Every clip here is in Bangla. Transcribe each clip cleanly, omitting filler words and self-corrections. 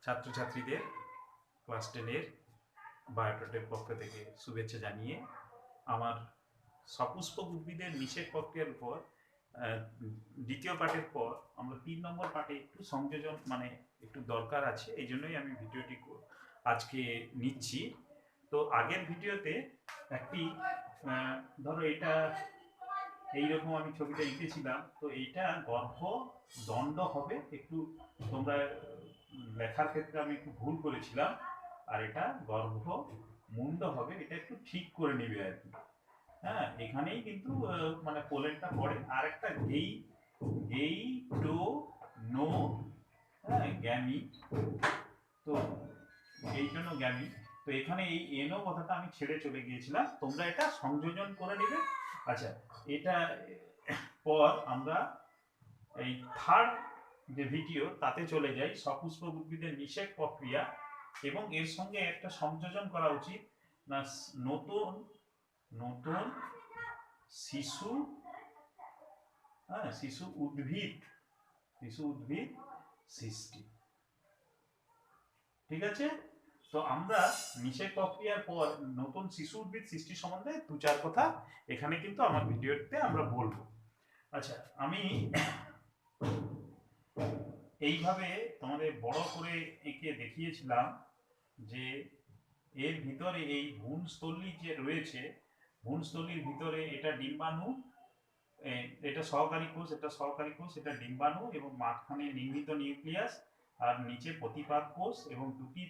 ছাত্রছাত্রীদের ক্লাস 10-এর বায়োটের পক্ষ থেকে শুভেচ্ছা জানিয়ে আমার সপুষ্পক উদ্ভিদের নিষেক প্রক্রিয়ার উপর দ্বিতীয় পার্টের পর আমরা 3 নম্বর পার্টে একটু সংযোজন একটু দরকার আছে, এই জন্যই আমি ভিডিওটি আজকে নিচ্ছি। তো আগের ভিডিওতে একটি ধরো এটা এইরকম আমি ছবিটা এঁকেছিলাম, তো এইটা গর্ভ দণ্ড হবে, একটু তোমরা লেখার ক্ষেত্রে আমি একটু ভুল করেছিলাম, আর এটা গর্ভ মুন্ড হবে, এটা একটু ঠিক করে নেবে আর কি। হ্যাঁ, এখানেই কিন্তু পোলেনটা পড়ে। আর একটা গেই গেই টো নো, হ্যাঁ গ্যামি, তো এই জন্য গ্যামি। তো এখানে এই এনো কথাটা আমি ছেড়ে চলে গিয়েছিলাম, তোমরা এটা সংযোজন করে নেবে। আচ্ছা, এটা পর আমরা এই থার্ড যে ভিডিও তাতে চলে যাই, সপুষ্পক উদ্ভিদের নিষেক প্রক্রিয়া, এবং এর সঙ্গে একটা সংযোজন করা উচিত না নতুন নতুন শিশু, হ্যাঁ শিশু উদ্ভিদ সৃষ্টি। ঠিক আছে, তো আমরা নিষেক প্রক্রিয়ার পর নতুন শিশু উদ্ভিদ সৃষ্টি সম্বন্ধে 2-4 কথা এখানে কিন্তু আমার ভিডিওতে আমরা বলবো। আচ্ছা, আমি এইভাবে তোমাদের বড় করে এঁকে দেখিয়েছিলাম যে এর ভিতরে এই ভ্রূণস্থলী যে রয়েছে, ভ্রূণস্থলীর ভিতরে এটা ডিম্বাণু, এটা সহকারী কোষ, এটা ডিম্বাণু, এবং মাঝখানে নির্মিত নিউক্লিয়াস, আর নিচে প্রতিপাদ কোষ, এবং দুটি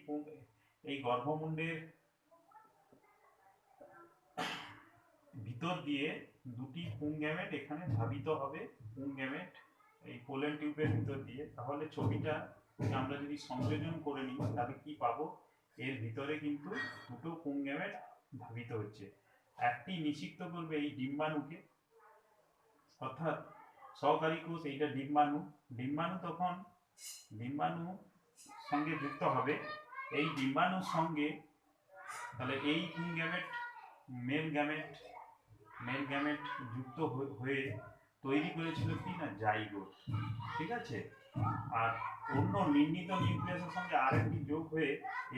এই গর্ভমুণ্ডের ভিতর দিয়ে দুটি পুংগ্যামেট এখানে ধাবিত হবে, পুংগ্যামেট এই পোলেন টিউবের ভিতর দিয়ে। তাহলে ছবিটা আমরা যদি সংযোজন করে নিই তাহলে কি পাবো, এর ভিতরে কিন্তু দুটো পুংগ্যামেট ধাবিত হচ্ছে, একটি নিষিক্ত করবে এই ডিম্বাণুকে, অর্থাৎ সহকারী কোষ এইটা ডিম্বাণু, তখন ডিম্বাণু সঙ্গে যুক্ত হবে, এই ডিম্বাণুর সঙ্গে তাহলে এই পুংগ্যামেট মেল গ্যামেট যুক্ত হয়ে তৈরি করেছিল কি না জাইগোট। ঠিক আছে, আর অন্য নির্মিত নিউক্লিয়াসের সঙ্গে আরেকটি যোগ হয়ে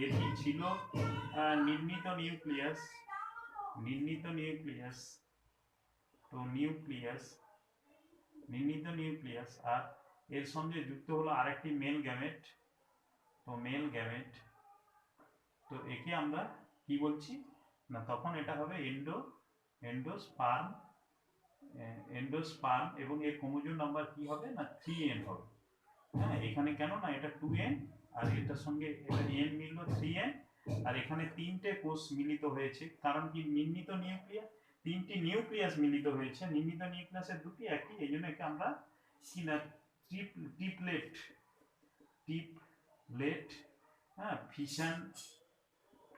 এটি ছিল নির্মিত নিউক্লিয়াস, তো নির্মিত নিউক্লিয়াস, আর এর সঙ্গে যুক্ত হলো আরেকটি মেল গ্যামেট, তো একে আমরা কি বলছি না, তখন এটা হবে এন্ডোস্পার্ম, এবং এর ক্রোমোজোম নাম্বার কি হবে না 3n হবে। হ্যাঁ, এখানে কেন না এটা 2n, আর এটার সঙ্গে এটা n মিললো 3n, আর এখানে 3টে কোষ মিলিত হয়েছে, কারণ কি নির্মিত নিউক্লিয়াস, 3টি নিউক্লিয়াস মিলিত হয়েছে, নির্মিত নিউক্লিয়াসের দুটি একই, এই জন্য একে আমরা কি না ট্রিপলেট, হ্যাঁ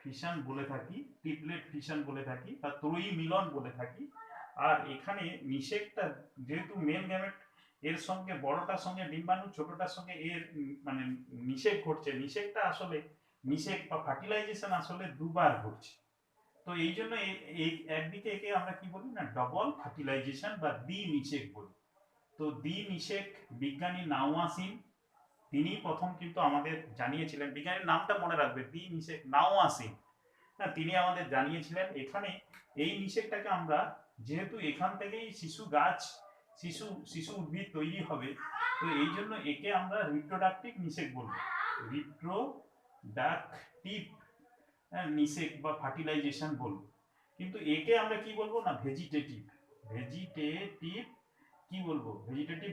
ফিশন বলে থাকি, ট্রিপলেট ফিশন বলে থাকি, বা ত্রয়ী মিলন বলে থাকি। আর এখানে নিষেকটা যেহেতু মেল গ্যামেট এর সঙ্গে বড়টার সঙ্গে ডিম্বাণু, ছোটটার সঙ্গে এর নিষেক ঘটছে, নিষেকটা আসলে নিষেক বা ফার্টিলাইজেশন আসলে দুবার ঘটছে। তো এই জন্য একদিকে একে আমরা কি বলি না ডবল ফার্টিলাইজেশন বা দ্বি নিষেক বলি। তো দ্বি নিষেক বিজ্ঞানী নাওয়াসিন, তিনি প্রথম কিন্তু আমাদের জানিয়েছিলেন, বিজ্ঞানীর নামটা মনে রাখবে, দ্বি নিষেক নাওয়াসিন, হ্যাঁ তিনি আমাদের জানিয়েছিলেন। এখানে এই নিষেকটাকে আমরা, যেহেতু এখান থেকেই শিশু উদ্ভিদ তৈরি হবে, তো এই জন্য একে আমরা রিপ্রোডাক্টিভ নিষেক বলবো, রিপ্রোডাক্টিভ নিষেক বা ফার্টিলাইজেশন বলবো। কিন্তু একে আমরা কি বলবো না ভেজিটেটিভ কি বলবো, ভেজিটেটিভ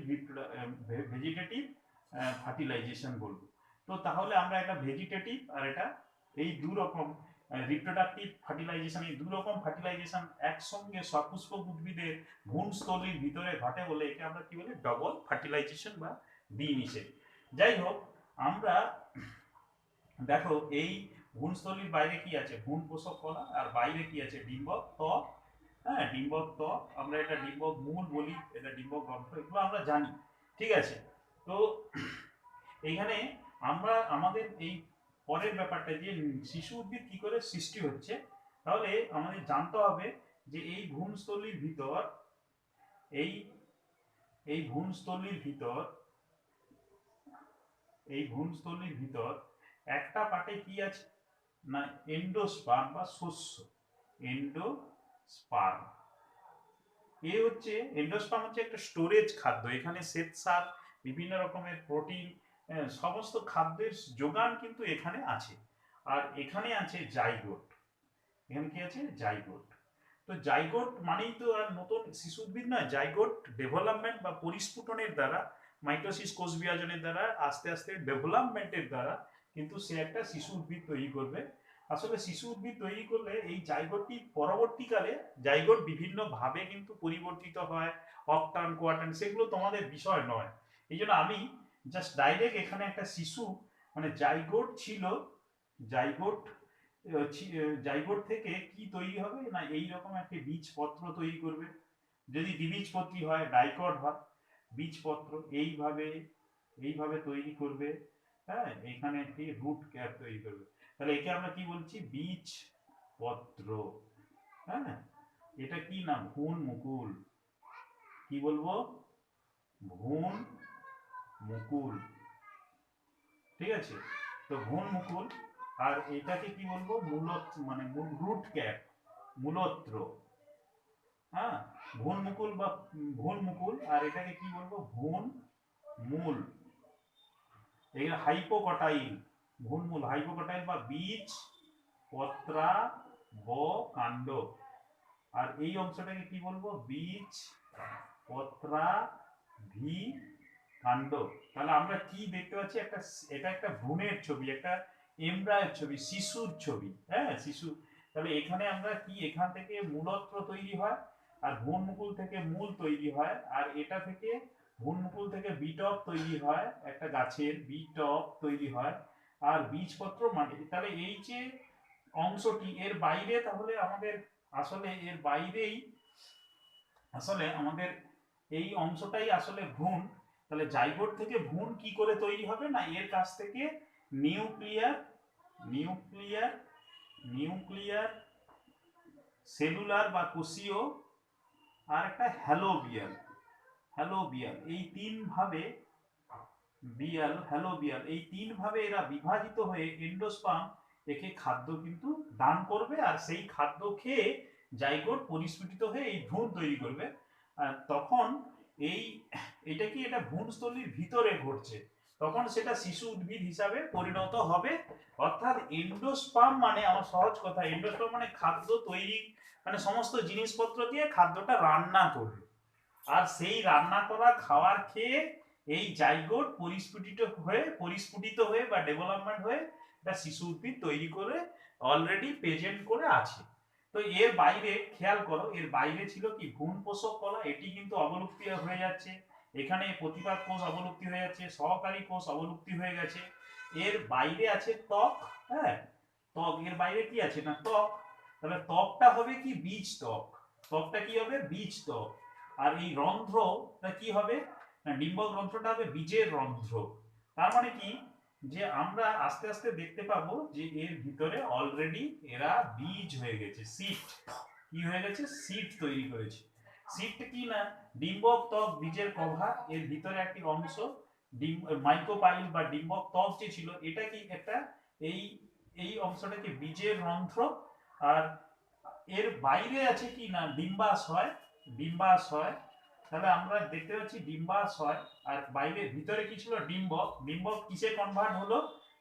ফার্টিলাইজেশন বলবো। তো তাহলে আমরা এটা ভেজিটেটিভ আর এটা এই দু রকম রিপ্রোডাক্টিভ ফার্টিলাইজেশন, এই দু রকম ফার্টিলাইজেশন একসঙ্গে সপুষ্পক উদ্ভিদের ভ্রূণস্থলীর ভিতরে ঘটে বলে একে আমরা কি বলি ডবল ফার্টিলাইজেশন বা দ্বিনিষেক। যাই হোক, আমরা দেখো এই ভ্রূণস্থলীর বাইরে কি আছে, ভ্রূণ পোষক কলা, আর বাইরে কি আছে ডিম্বক ত্বক, হ্যাঁ ডিম্বক ত্বক, আমরা এটা ডিম্বক মূল বলি, এটা ডিম্বক গ্রন্থ, এগুলো আমরা জানি। ঠিক আছে, তো এইখানে আমরা আমাদের এই পরের ব্যাপারটা যে শিশু উদ্ভিদ কি করে সৃষ্টি হচ্ছে, তাহলে আমাদের জানতে হবে যে এই ভ্রূণস্থলীর ভিতর এই ভ্রূণস্থলীর ভিতর একটা পার্টে কি আছে না এন্ডোস্পার্ম বা শস্য, এন্ডোস্পার্ম। এন্ডোস্পার্ম হচ্ছে একটা স্টোরেজ খাদ্য, এখানে শ্বেতসার, বিভিন্ন রকমের প্রোটিন, সমস্ত খাদ্যের যোগান কিন্তু এখানে আছে। আর এখানে আছে জাইগোট, এখানে কি আছে জাইগোট। তো জাইগোট মানেই তো আর নতুন শিশু উদ্ভিদ নয়, জাইগোট ডেভেলপমেন্ট বা পরিস্ফুটনের দ্বারা, মাইটোসিস কোষ বিভাজনের দ্বারা, আস্তে আস্তে ডেভেলপমেন্টের দ্বারা কিন্তু সে একটা শিশু উদ্ভিদ তৈরি করবে। আসলে শিশু উদ্ভিদ তৈরি করলে এই জাইগোটটি পরবর্তীকালে জাইগোট বিভিন্ন ভাবে কিন্তু পরিবর্তিত হয়, অকটার্ন কোয়ার্টার্ন, সেগুলো তোমাদের বিষয় নয়। এই জন্য আমি জাস্ট ডাইরেক্ট এখানে একটা শিশু মানে জাইগোট ছিল, জাইগোট জাইগোট থেকে কি তৈরি হবে না এইরকম একটা বীজপত্র তৈরি করবে। যদি দ্বিবীজপত্রী হয়, ডাইকট হয়, বীজপত্র এইভাবে এইভাবে তৈরি করবে। হ্যাঁ, এখানে একটি রুট ক্যাপ তৈরি করবে। তাহলে একে আমরা কি বলছি বীজপত্র। হ্যাঁ, এটা কি না ভ্রূণ মুকুল, কি বলবো ভ্রূণ মুকুল, ঠিক আছে। তো ভ্রূণ মুকুল, আর এটাকে কি বলবো মানে রুট ক্যাপ, মূলত্র। হ্যাঁ, ভ্রূণ মুকুল বা ভ্রূণ মুকুল, আর এটাকে কি বলবো ভ্রূণ মূল। এই হাইপোকটাইল, ভ্রূণ মূল, হাইপোকটাইল বা বীজ পত্রা কাণ্ড। আর এই অংশটাকে কি বলবো বীজ পত্রা কাণ্ড। তাহলে আমরা কি দেখতে পাচ্ছি, এটা একটা ভ্রূণের ছবি, একটা এমব্রায়োর ছবি, শিশুর ছবি। হ্যাঁ, শিশু। তাহলে এখানে আমরা কি এখান থেকে মূলত্র তৈরি হয়, আর ভ্রূণ মুকুল থেকে মূল তৈরি হয়, আর এটা থেকে ভ্রূণ মুকুল থেকে বিটপ তৈরি হয়, একটা গাছের বিটপ তৈরি হয়, আর বীজপত্র মানে। তাহলে এই যে অংশটি এর বাইরে, তাহলে আমাদের আসলে এর বাইরেই আসলে আমাদের এই অংশটাই আসলে ভ্রূণ। তাহলে জাইগোট থেকে ভ্রূণ কি করে তৈরি হবে না এর কাছ থেকে নিউক্লিয়ার নিউক্লিয়ার নিউক্লিয়ার সেলুলার বা কোষীয়, আর একটা হ্যালোবিয়াল, হ্যালোবিয়াল, এই তিন ভাবে হ্যালোবিয়াল, এই তিন ভাবে এরা বিভাজিত হয়ে এন্ডোস্পার্ম একে খাদ্য কিন্তু দান করবে, আর সেই খাদ্য খেয়ে জাইগোট পরিস্ফুটিত হয়ে এই ভ্রূণ তৈরি করবে। আর তখন এটা কি এটা ভ্রূণস্থলীর ভিতরে ঘটছে, তখন সেটা শিশু উদ্ভিদ হিসাবে পরিণত হবে। অর্থাৎ এন্ডোস্পার্ম মানে, আমার সহজ কথা, এন্ডোস্পার্ম মানে খাদ্য তৈরি, মানে সমস্ত জিনিসপত্র দিয়ে খাদ্যটা রান্না করবে, আর সেই রান্না করা খাবার খেয়ে এই জাইগোট পরিস্ফুটিত হয়ে বা ডেভেলপমেন্ট হয়ে একটা শিশু উদ্ভিদ তৈরি করে অলরেডি প্রেজেন্ট করে আছে। তো এর বাইরে খেয়াল করো, এর বাইরে ছিল কি ভ্রূণ পোষক কলা, এটি কিন্তু অবলুপ্তি হয়ে যাচ্ছে। এখানে প্রতিপাদ কোষ অবলুপ্তি হয়ে যাচ্ছে, সহকারী কোষ অবলুপ্তি হয়ে গেছে। এর বাইরে আছে ত্বক। হ্যাঁ, ত্বক, এর বাইরে কি আছে না ত্বক। তাহলে ত্বকটা হবে কি বীজ ত্বক, ত্বকটা কি হবে বীজ ত্বক। আর এই রন্ধ্রটা কি হবে না ডিম্বক রন্ধ্রটা হবে বীজের রন্ধ্র। তার মানে কি যে আমরা আস্তে আস্তে দেখতে পাবো যে এর ভিতরে অলরেডি এরা বীজ হয়ে গেছে, সিড, কি হয়ে গেছে সিড তৈরি করেছে। সিডটা কি না ডিম্বক ত্বক, বীজের কভার, এর ভিতরে একটি অংশ মাইক্রোপাইল বা ডিম্বক ত্বক যে ছিল, এটা কি একটা এই এই অংশটাকে বীজের রন্ধ্র। আর এর বাইরে আছে কি না ডিম্বাশয়, ডিম্বাশয়। তাহলে আমরা দেখতে পাচ্ছি ডিম্বাশয়, আর বাইরে ভিতরে কি ছিল ডিম্বক, ডিম্বক কিসে কনভার্ট হলো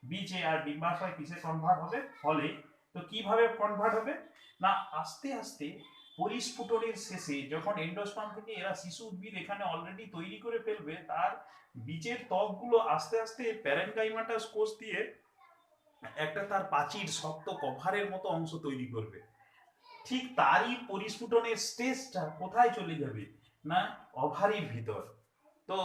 বীজে, আর ডিম্বাশয় কিসে কনভার্ট হবে ফলে। তো কিভাবে কনভার্ট হবে না আস্তে আস্তে পরিস্ফুটনের শেষে যখন এন্ডোস্পার্ম থেকে এরা শিশু উদ্ভিদ এখানে অলরেডি তৈরি করে ফেলবে, তার বীজের ত্বকগুলো আস্তে আস্তে প্যারেনকাইমাটাস কোষ দিয়ে একটা তার প্রাচীর শক্ত কভারের মতো অংশ তৈরি করবে। ঠিক তারই পরিস্ফুটনের স্টেজটা কোথায় চলে যাবে না ওভারির ভিতর। তো